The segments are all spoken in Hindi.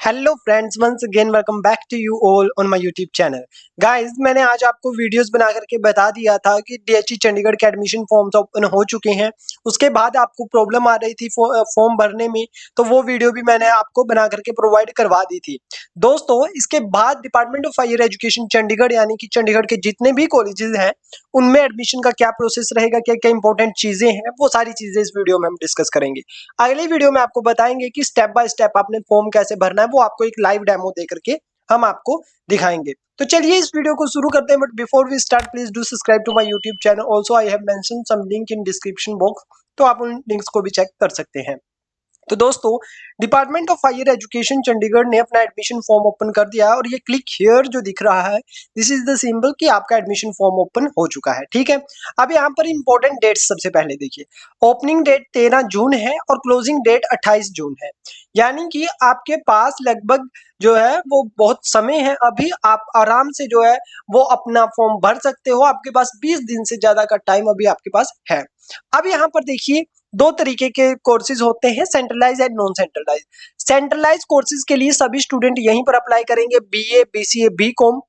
Hello friends, once again welcome back to you all on my YouTube channel. Guys, मैंने आज आपको वीडियोस बना करके बता दिया था कि डीएचई चंडीगढ़ के एडमिशन फॉर्म्स ओपन हो चुके हैं। उसके बाद आपको प्रॉब्लम आ रही थी फॉर्म भरने में, तो वो वीडियो भी मैंने आपको बना करके प्रोवाइड करवा दी थी। दोस्तों, इसके बाद department of higher education Chandigarh यानी कि चंडीगढ़ के जितने भी कॉलेजेस हैं उनमें एडमिशन का क्या प्रोसेस रहेगा, क्या क्या इंपॉर्टेंट चीजें हैं, वो सारी चीजें इस वीडियो में हम डिस्कस करेंगे। अगले वीडियो में आपको बताएंगे कि स्टेप बाय स्टेप आपने फॉर्म कैसे भरना है, वो आपको एक लाइव डेमो दे करके हम आपको दिखाएंगे। तो चलिए इस वीडियो को शुरू करते हैं, but before we start please do subscribe to my YouTube channel. Also I have mention some link in description box, तो आप उन लिंक्स को भी चेक कर सकते हैं। तो दोस्तों, department of higher education Chandigarh ने अपना एडमिशन फॉर्म ओपन कर दिया है और ये क्लिक हियर जो दिख रहा है, दिस इज द सिंबल कि आपका एडमिशन फॉर्म ओपन हो चुका है। ठीक है, अब यहाँ पर इंपॉर्टेंट डेट्स सबसे पहले देखिए। ओपनिंग डेट 13 जून है और क्लोजिंग डेट 28 जून है, यानी कि आपके पास लगभग जो है वो बहुत समय है। अभी आप आराम से जो है वो अपना फॉर्म भर सकते हो। आपके पास 20 दिन से ज्यादा का टाइम अभी आपके पास है। अब यहाँ पर देखिए, दो तरीके के कोर्सेज होते हैं, centralise and non centralise. Centralise courses के लिए सभी स्टूडेंट यहीं पर अप्लाई करेंगे, BA, BCA, BCom.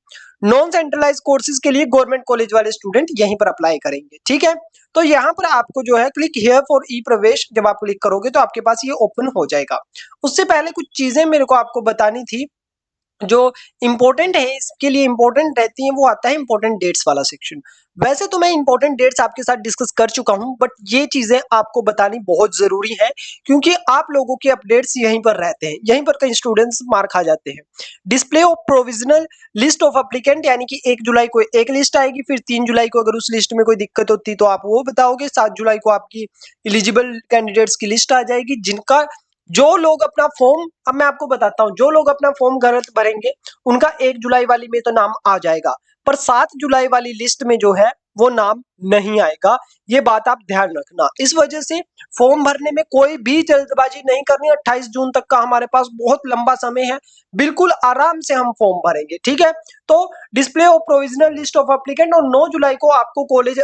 Non centralise courses के लिए गवर्नमेंट कॉलेज वाले स्टूडेंट यहीं पर अप्लाई करेंगे। ठीक है, तो यहाँ पर आपको जो है क्लिक हियर फॉर ई प्रवेश, जब आप क्लिक करोगे तो आपके पास ये ओपन हो जाएगा। उससे पहले कुछ चीजें मेरे को आपको बतानी थी जो इंपॉर्टेंट है, इसके लिए इंपॉर्टेंट रहती है, वो आता है इंपॉर्टेंट डेट्स वाला सेक्शन। वैसे तो मैं इंपॉर्टेंट डेट्स आपके साथ डिस्कस कर चुका हूं, बट ये चीजें आपको बतानी बहुत जरूरी है, क्योंकि आप लोगों के अपडेट्स यहीं पर रहते हैं। यहीं पर कई स्टूडेंट्स मार खा जाते हैं। Display of provisional list of applicant, यानी कि 1 जुलाई को एक लिस्ट आएगी, फिर 3 जुलाई को अगर उस लिस्ट में कोई दिक्कत होती तो आप वो बताओगे, 7 जुलाई को आपकी एलिजिबल कैंडिडेट्स की लिस्ट आ जाएगी, जिनका जो लोग अपना फॉर्म, अब मैं आपको बताता हूं, जो लोग अपना फॉर्म गलत भरेंगे उनका 1 जुलाई वाली में तो नाम आ जाएगा, पर 7 जुलाई वाली लिस्ट में जो है वो नाम नहीं आएगा। ये बात आप ध्यान रखना। इस वजह से फॉर्म भरने में कोई भी जल्दबाजी नहीं करनी। 28 जून तक का हमारे पास बहुत लंबा समय है, बिल्कुल आराम से हम फॉर्म भरेंगे। ठीक है, तो display of provisional list of applicant, और 9 जुलाई को आपको कॉलेज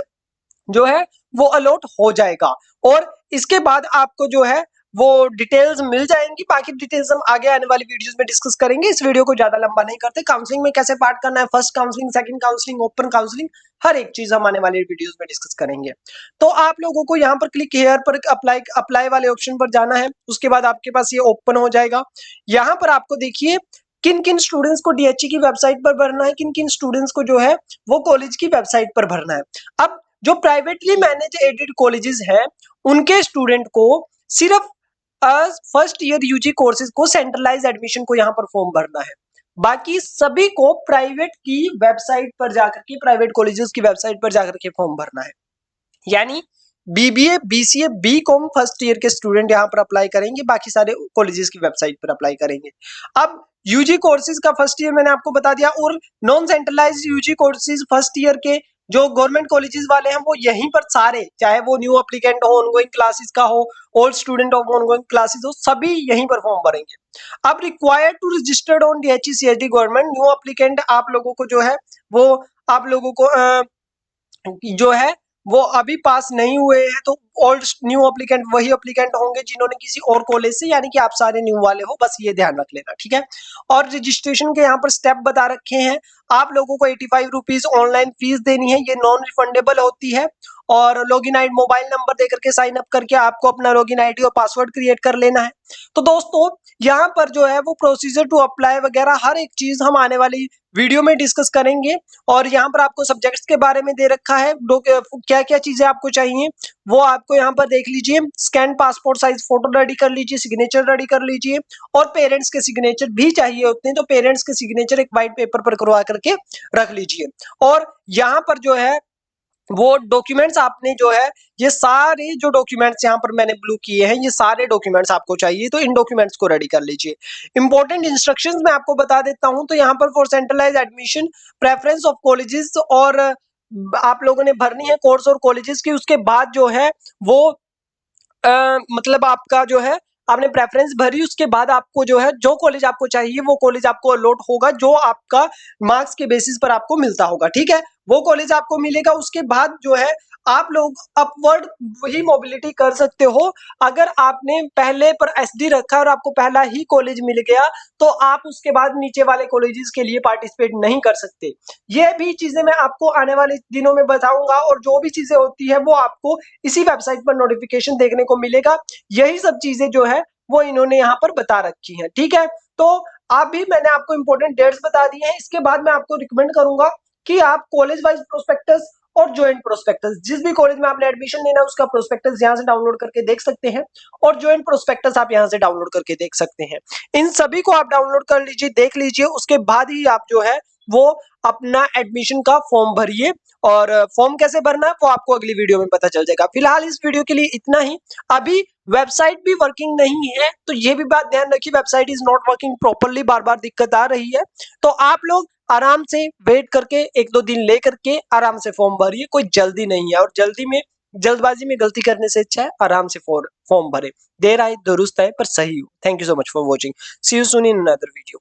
जो है वो अलॉट हो जाएगा, और इसके बाद आपको जो है वो डिटेल्स मिल जाएंगी। बाकी डिटेल्स हम आगे आने वाली वीडियोस में डिस्कस करेंगे। इस वीडियो को ज्यादा लंबा नहीं करते। काउंसलिंग में कैसे पार्ट करना है, first counselling, second counselling, open counselling, हर एक चीज हम आने वाली वीडियोस में डिस्कस करेंगे। तो आप लोगों को यहाँ पर क्लिक हेयर पर अप्लाई वाले ऑप्शन पर जाना है। उसके बाद आपके पास ये ओपन हो जाएगा। यहाँ पर आपको देखिए किन किन स्टूडेंट्स को डीएचई की वेबसाइट पर भरना है, किन किन स्टूडेंट्स को जो है वो कॉलेज की वेबसाइट पर भरना है। अब जो प्राइवेटली मैनेज एडेड कॉलेजेस हैं उनके स्टूडेंट को सिर्फ फर्स्ट ईयर यूजी कोर्सेज को, सेंट्रलाइज एडमिशन को यहाँ पर फॉर्म भरना है। बाकी सभी को प्राइवेट की वेबसाइट पर जाकर के, प्राइवेट कॉलेजेस की वेबसाइट पर जाकर के फॉर्म भरना है। यानी BBA, BCA, BCom first year के स्टूडेंट यहाँ पर अप्लाई करेंगे, बाकी सारे कॉलेजेस की वेबसाइट पर अप्लाई करेंगे। अब यूजी कोर्सेज का फर्स्ट ईयर मैंने आपको बता दिया, और non centralise UG courses first year के जो गवर्नमेंट कॉलेजेस वाले हैं वो यहीं पर सारे, चाहे वो न्यू एप्लीकेंट हो, ऑनगोइंग क्लासेस का हो, old student of ongoing classes हो, सभी यहीं पर फॉर्म भरेंगे। अब required to registered on DHE CHD government, new applicant आप लोगों को जो है वो, आप लोगों को जो है वो अभी पास नहीं हुए हैं, तो ओल्ड न्यू एप्लीकेंट वही एप्लीकेंट होंगे जिन्होंने किसी और कॉलेज से, यानी कि आप सारे न्यू वाले हो, बस ये ध्यान रख लेना। ठीक है, और रजिस्ट्रेशन के यहाँ पर स्टेप बता रखे हैं। आप लोगों को 85 रुपीज ऑनलाइन फीस देनी है, ये नॉन रिफंडेबल होती है, और लॉगिन आईडी, मोबाइल नंबर देकर के साइन अप करके आपको अपना लॉगिन आईडी और पासवर्ड क्रिएट कर लेना है। तो दोस्तों, यहाँ पर जो है वो प्रोसीजर टू अप्लाई वगैरह हर एक चीज हम आने वाली वीडियो में डिस्कस करेंगे। और यहाँ पर आपको सब्जेक्ट्स के बारे में दे रखा है, क्या क्या चीजें आपको चाहिए वो आपको यहाँ पर देख लीजिए। Scan passport size photo ready कर लीजिए, सिग्नेचर रेडी कर लीजिए, और पेरेंट्स के सिग्नेचर भी चाहिए होते हैं, तो पेरेंट्स के सिग्नेचर एक व्हाइट पेपर पर करवा करके रख लीजिए। और यहाँ पर जो है वो डॉक्यूमेंट्स आपने जो है, ये सारे जो डॉक्यूमेंट्स यहाँ पर मैंने ब्लू किए हैं, ये सारे डॉक्यूमेंट्स आपको चाहिए, तो इन डॉक्यूमेंट्स को रेडी कर लीजिए। इंपॉर्टेंट इंस्ट्रक्शंस मैं आपको बता देता हूं। तो यहाँ पर for centralise admission, preference of colleges, और आप लोगों ने भरनी है कोर्स और कॉलेजेस की। उसके बाद जो है वो मतलब आपका जो है आपने प्रेफरेंस भरी, उसके बाद आपको जो है जो कॉलेज आपको चाहिए वो कॉलेज आपको अलॉट होगा, जो आपका मार्क्स के बेसिस पर आपको मिलता होगा। ठीक है, वो कॉलेज आपको मिलेगा। उसके बाद जो है आप लोग अपवर्ड ही मोबिलिटी कर सकते हो। अगर आपने पहले पर एसडी रखा और आपको पहला ही कॉलेज मिल गया तो आप उसके बाद नीचे वाले कॉलेजेस के लिए पार्टिसिपेट नहीं कर सकते। ये भी चीजें मैं आपको आने वाले दिनों में बताऊंगा और जो भी चीजें होती है वो आपको इसी वेबसाइट पर नोटिफिकेशन देखने को मिलेगा। यही सब चीजें जो है वो इन्होंने यहाँ पर बता रखी है, ठीक है। तो आप भी, मैंने आपको इंपॉर्टेंट डेट्स बता दिए हैं। इसके बाद मैं आपको रिकमेंड करूंगा कि आप कॉलेज वाइज प्रोस्पेक्टस और ज्वाइंट प्रोस्पेक्टस, जिस भी कॉलेज में आपने एडमिशन लेना है उसका प्रोस्पेक्टस यहाँ से डाउनलोड करके देख सकते हैं और ज्वाइंट प्रोस्पेक्टस आप यहाँ से डाउनलोड करके देख सकते हैं। इन सभी को आप डाउनलोड कर लीजिए, देख लीजिए, उसके बाद ही आप जो है वो अपना एडमिशन का फॉर्म भरिए। और फॉर्म कैसे भरना है वो आपको अगली वीडियो में पता चल जाएगा। फिलहाल इस वीडियो के लिए इतना ही। अभी वेबसाइट भी वर्किंग नहीं है, तो ये भी बात ध्यान रखिए, website is not working properly, बार बार दिक्कत आ रही है। तो आप लोग आराम से वेट करके 1-2 दिन ले करके आराम से फॉर्म भरिए, कोई जल्दी नहीं है। और जल्दबाजी में गलती करने से अच्छा है आराम से फॉर्म भरे। देर आए दुरुस्त है पर सही हो। Thank you so much for watching. See you soon in another video.